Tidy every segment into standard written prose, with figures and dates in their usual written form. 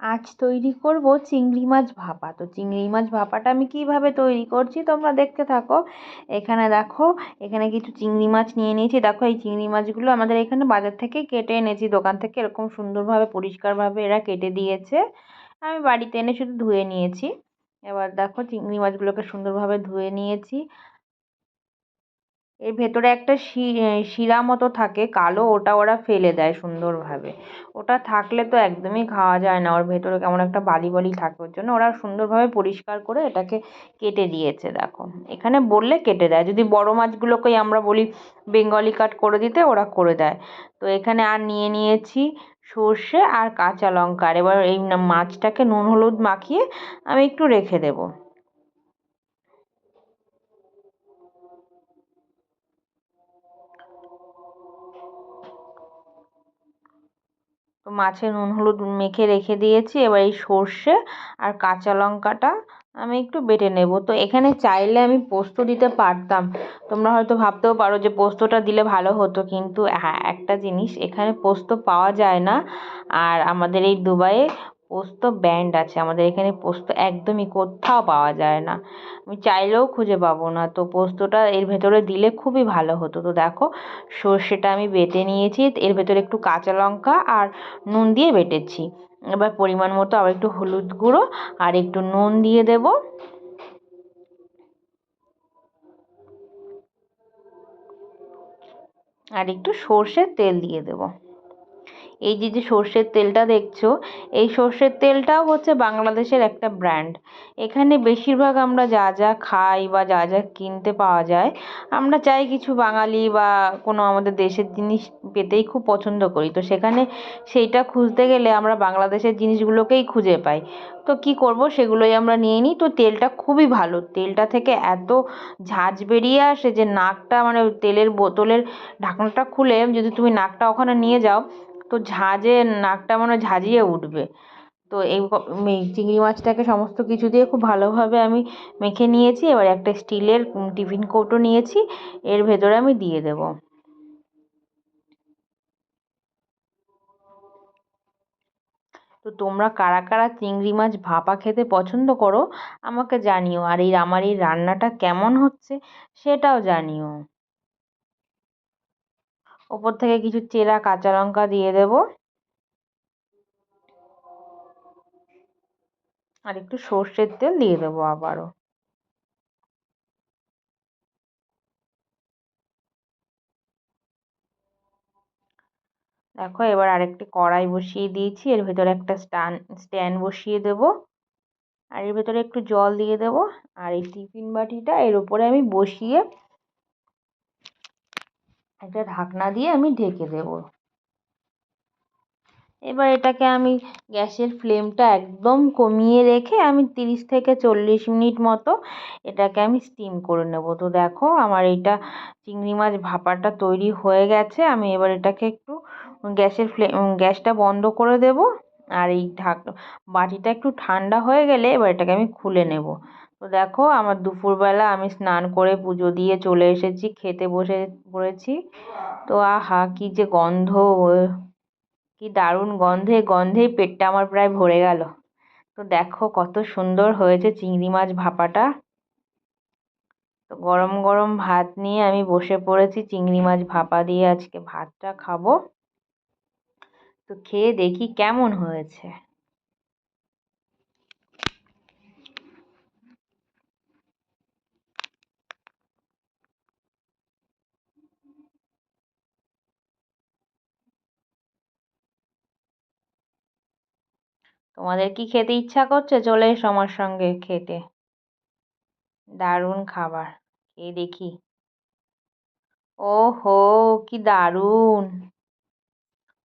আজ তৈরি করব চিংড়ি মাছ ভাপা। তো চিংড়ি মাছ ভাপাটা আমি কিভাবে তৈরি করছি তোমরা দেখতে থাকো। এখানে দেখো, এখানে কিছু চিংড়ি মাছ নিয়ে নিয়েছি। দেখো এই চিংড়ি মাছগুলো আমাদের এখানে বাজার থেকে কেটে এনেছি, দোকান থেকে এরকম সুন্দরভাবে পরিষ্কারভাবে এরা কেটে দিয়েছে। আমি বাড়িতে এনে শুধু ধুয়ে নিয়েছি। এবার দেখো চিংড়ি মাছগুলোকে সুন্দরভাবে ধুয়ে নিয়েছি। এর ভেতরে একটা শিরা মতো থাকে কালো, ওটা ওরা ফেলে দেয় সুন্দরভাবে। ওটা থাকলে তো একদমই খাওয়া যায় না, ওর ভেতরে কেমন একটা বালি বালি থাকে, ওর জন্য ওরা সুন্দরভাবে পরিষ্কার করে এটাকে কেটে দিয়েছে। দেখো এখানে বললে কেটে দেয়, যদি বড় মাছগুলোকেই আমরা বলি বেঙ্গলি কাট করে দিতে, ওরা করে দেয়। তো এখানে আর নিয়ে নিয়েছি সর্ষে আর কাঁচা লঙ্কা। আর এবার এই মাছটাকে নুন হলুদ মাখিয়ে আমি একটু রেখে দেবো। তো মাছে নুন হলুদ মেখে রেখে দিয়েছি। এবার এই সর্ষে আর কাঁচা লঙ্কাটা আমি একটু বেটে নেব। তো এখানে চাইলে আমি পোস্ত দিতে পারতাম, তোমরা হয়তো ভাবতেও পারো যে পোস্তটা দিলে ভালো হতো, কিন্তু হ্যাঁ একটা জিনিস, এখানে পোস্ত পাওয়া যায় না। আর আমাদের এই দুবাইয়ে পোস্ত ব্যান্ড আছে, আমাদের এখানে পোস্ত একদমই কোথাও পাওয়া যায় না, আমি চাইলেও খুঁজে পাবো না। তো পোস্তটা এর ভেতরে দিলে খুবই ভালো হতো। তো দেখো সর্ষেটা আমি বেটে নিয়েছি, এর ভেতরে একটু কাঁচা লঙ্কা আর নুন দিয়ে বেটেছি। এবার পরিমাণ মতো আবার একটু হলুদ গুঁড়ো আর একটু নুন দিয়ে দেব। আর একটু সর্ষের তেল দিয়ে দেব। এই যে সর্ষের তেলটা দেখছো, এই সর্ষের তেলটাও হচ্ছে বাংলাদেশের একটা ব্র্যান্ড। এখানে বেশিরভাগ আমরা যা যা খাই বা যা যা কিনতে পাওয়া যায়, আমরা চাই কিছু বাঙালি বা কোনো আমাদের দেশের জিনিস পেতেই খুব পছন্দ করি। তো সেখানে সেইটা খুঁজতে গেলে আমরা বাংলাদেশের জিনিসগুলোকেই খুঁজে পাই। তো কি করব, সেগুলোই আমরা নিয়ে নিই। তো তেলটা খুবই ভালো, তেলটা থেকে এত ঝাঁঝ বেরিয়ে আসে যে নাকটা, মানে তেলের বোতলের ঢাকনাটা খুলে যদি তুমি নাকটা ওখানে নিয়ে যাও, তো ঝাঁঝে নাকটা মনে হয় ঝাঁঝিয়ে উঠবে। তো এই চিংড়ি মাছটাকে সমস্ত কিছু দিয়ে খুব ভালোভাবে আমি মেখে নিয়েছি। এবার একটা স্টিলের টিফিন কৌটো নিয়েছি, এর ভেতরে আমি দিয়ে দেব। তো তোমরা কারা কারা চিংড়ি মাছ ভাপা খেতে পছন্দ করো আমাকে জানিও, আর আমার এই রান্নাটা কেমন হচ্ছে সেটাও জানিও। ওপর থেকে কিছু চেরা কাঁচা লঙ্কা দিয়ে দেব, আর একটু সর্ষের তেল দিয়ে দেবো আবারও। দেখো এবার আরেকটি কড়াই বসিয়ে দিয়েছি, এর ভেতরে একটা স্ট্যান্ড বসিয়ে দেব, আর এর ভেতরে একটু জল দিয়ে দেব। আর এই টিফিন বাটিটা এর উপরে আমি বসিয়ে একটা ঢাকনা দিয়ে আমি ঢেকে দেব। এবার এটাকে আমি গ্যাসের ফ্লেমটা একদম কমিয়ে রেখে আমি 30 থেকে 40 মিনিট মতো এটাকে আমি স্টিম করে নেব। তো দেখো আমার এটা চিংড়ি মাছ ভাপাটা তৈরি হয়ে গেছে। আমি এবার এটাকে একটু গ্যাসটা বন্ধ করে দেব। আর এই বাটিটা একটু ঠান্ডা হয়ে গেলে এবার এটাকে আমি খুলে নেব। তো দেখো আমার দুপুরবেলা আমি স্নান করে পুজো দিয়ে চলে এসেছি, খেতে বসে পড়েছি। তো আহা কি যে গন্ধ, কি দারুণ গন্ধে গন্ধেই পেটটা আমার প্রায় ভরে গেল। তো দেখো কত সুন্দর হয়েছে চিংড়ি মাছ ভাপাটা। তো গরম গরম ভাত নিয়ে আমি বসে পড়েছি, চিংড়ি মাছ ভাপা দিয়ে আজকে ভাতটা খাবো। তো খেয়ে দেখি কেমন হয়েছে। তোমাদের কি খেতে ইচ্ছা করছে? চলে এসো আমার সঙ্গে খেতে, দারুণ খাবার, খেয়ে দেখি। ওহো, কি দারুণ,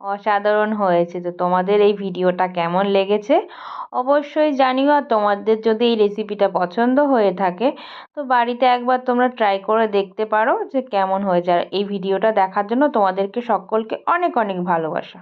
অসাধারণ হয়েছে। তো তোমাদের এই ভিডিওটা কেমন লেগেছে অবশ্যই জানিও। আর তোমাদের যদি এই রেসিপিটা পছন্দ হয়ে থাকে তো বাড়িতে একবার তোমরা ট্রাই করে দেখতে পারো যে কেমন হয়েছে। আর এই ভিডিওটা দেখার জন্য তোমাদেরকে সকলকে অনেক অনেক ভালোবাসা।